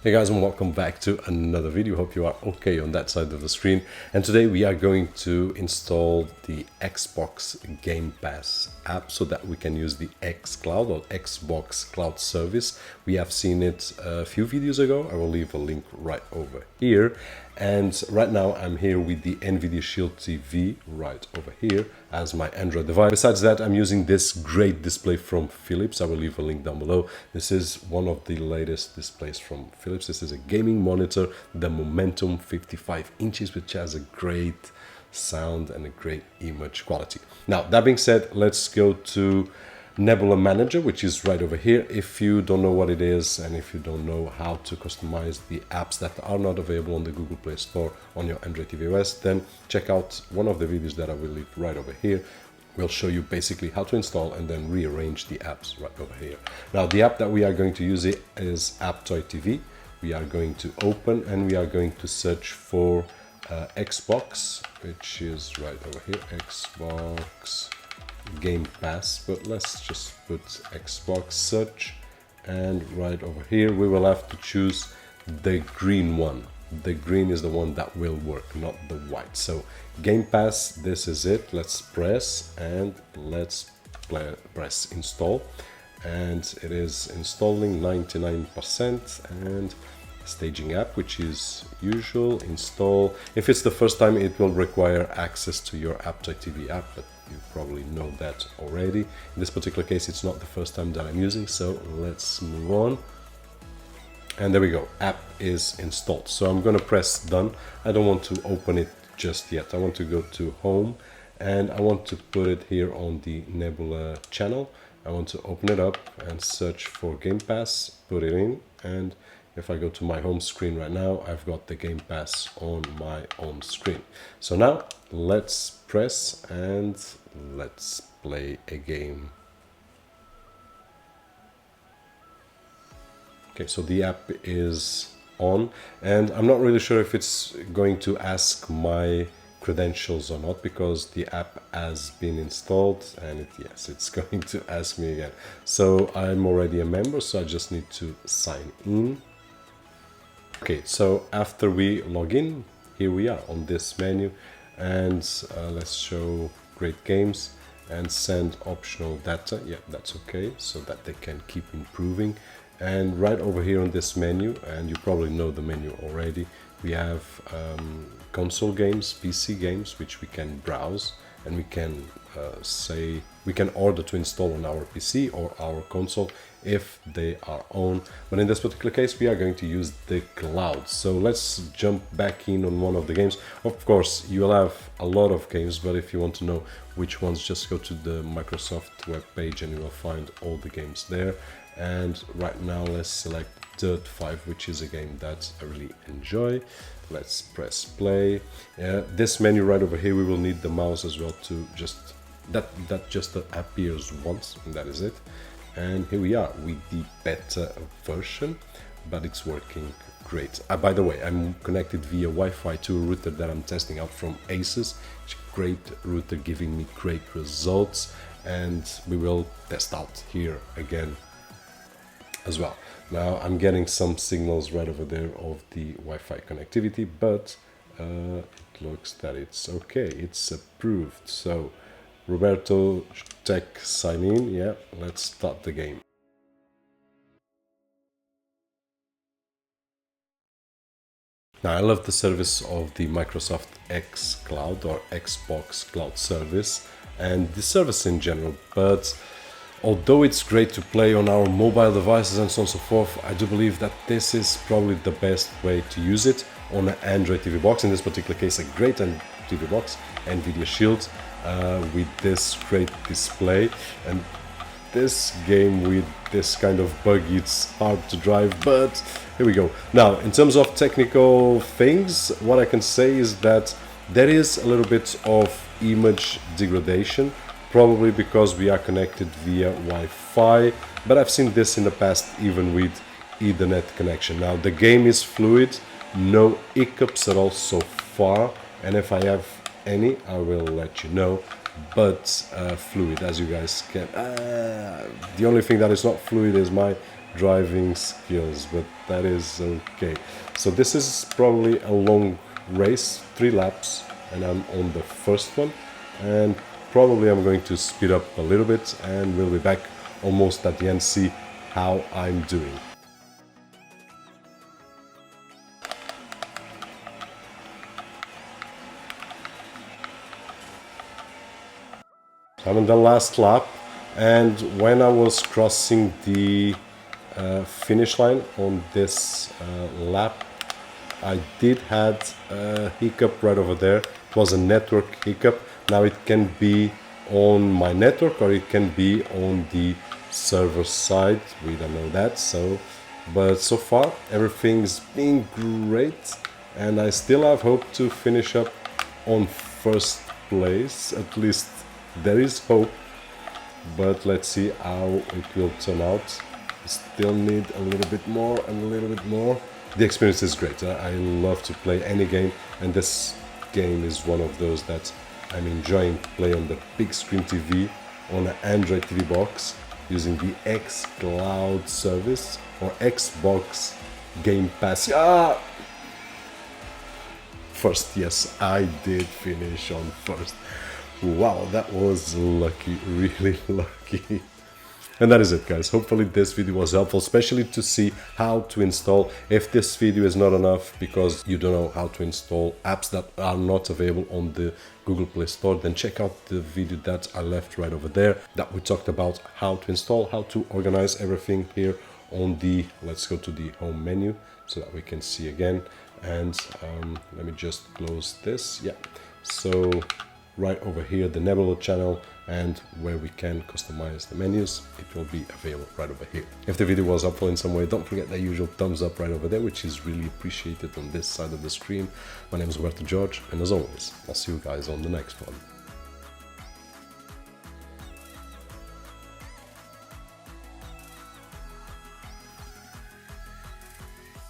Hey guys, and welcome back to another video. Hope you are okay on that side of the screen. And today we are going to install the Xbox Game Pass app so that we can use the xCloud or Xbox Cloud Service. We have seen it a few videos ago. I will leave a link right over here. And right now I'm here with the NVIDIA Shield TV right over here as my Android device. Besides that, I'm using this great display from Philips. I will leave a link down below. This is one of the latest displays from Philips. This is a gaming monitor, the Momentum 55 inches, which has a great sound and a great image quality. Now, that being said, let's go to Nebula Manager, which is right over here. If you don't know what it is and if you don't know how to customize the apps that are not available on the Google Play Store on your Android TV OS, then check out one of the videos that I will leave right over here. We'll show you basically how to install and then rearrange the apps right over here. Now, the app that we are going to use is AppToy TV. We are going to open and we are going to search for Xbox, which is right over here, Xbox Game Pass, but let's just put Xbox search, and right over here we will have to choose the green one. The green is the one that will work, not the white. So Game Pass, this is it. Let's press and let's press install, and it is installing 99%, and staging app, which is usual, install. If it's the first time, it will require access to your AppToy TV app, but you probably know that already. In this particular case, it's not the first time that I'm using, so let's move on. And there we go, app is installed. So I'm gonna press done. I don't want to open it just yet. I want to go to home and I want to put it here on the Nebula channel. I want to open it up and search for Game Pass, put it in, and if I go to my home screen right now, I've got the Game Pass on my own screen. So now let's press and let's play a game. Okay, so the app is on, and I'm not really sure if it's going to ask my credentials or not, because the app has been installed, and yes, it's going to ask me again. So I'm already a member, so I just need to sign in. Okay, so after we log in, here we are on this menu, and let's show great games and send optional data. Yeah, that's okay, so that they can keep improving. And right over here on this menu, and you probably know the menu already, we have console games, PC games, which we can browse, and we can say we can order to install on our PC or our console if they are on. But in this particular case, we are going to use the cloud. So let's jump back in on one of the games. Of course, you will have a lot of games, but if you want to know which ones, just go to the Microsoft web page and you will find all the games there. And right now let's select Dirt 5, which is a game that I really enjoy. Let's press play. This menu right over here, we will need the mouse as well to just that just appears once, and that is it. And here we are with the beta version, but it's working great. By the way, I'm connected via Wi-Fi to a router that I'm testing out from Asus. It's a great router giving me great results, and we will test out here again as well. Now I'm getting some signals right over there of the Wi-Fi connectivity, but it looks that it's okay, it's approved. So Roberto Tech sign in. Yeah, let's start the game. Now, I love the service of the Microsoft xCloud or Xbox Cloud Service, and the service in general, but although it's great to play on our mobile devices and so on and so forth, I do believe that this is probably the best way to use it on an Android TV box. In this particular case, a great TV box, NVIDIA Shield, with this great display. And this game with this kind of bug, it's hard to drive, but here we go. Now, in terms of technical things, what I can say is that there is a little bit of image degradation, probably because we are connected via Wi-Fi, but I've seen this in the past even with Ethernet connection. Now, the game is fluid, no hiccups at all so far, and if I have any, I will let you know, but fluid, as you guys can. The only thing that is not fluid is my driving skills, but that is okay. So this is probably a long race, 3 laps, and I'm on the first one, and probably I'm going to speed up a little bit and we'll be back almost at the end, see how I'm doing. I'm in the last lap, and when I was crossing the finish line on this lap, I did had a hiccup right over there. It was a network hiccup. Now it can be on my network or it can be on the server side. We don't know that. But so far everything's been great, and I still have hope to finish up on first place. At least there is hope. But let's see how it will turn out. Still need a little bit more and a little bit more. The experience is great. I love to play any game, and this game is one of those that I'm enjoying to play on the big screen TV on an Android TV box using the xCloud service or Xbox Game Pass. First, yes, I did finish on first. Wow, that was lucky, really lucky. And that is it, guys. Hopefully this video was helpful, especially to see how to install. If this video is not enough because you don't know how to install apps that are not available on the Google Play Store, then check out the video that I left right over there, that we talked about how to install, how to organize everything here on the, let's go to the home menu so that we can see again. And let me just close this. Yeah, so right over here, the Nebula channel, and where we can customize the menus, it will be available right over here. If the video was helpful in some way, don't forget the usual thumbs up right over there, which is really appreciated on this side of the screen. My name is Roberto Jorge, and as always, I'll see you guys on the next one.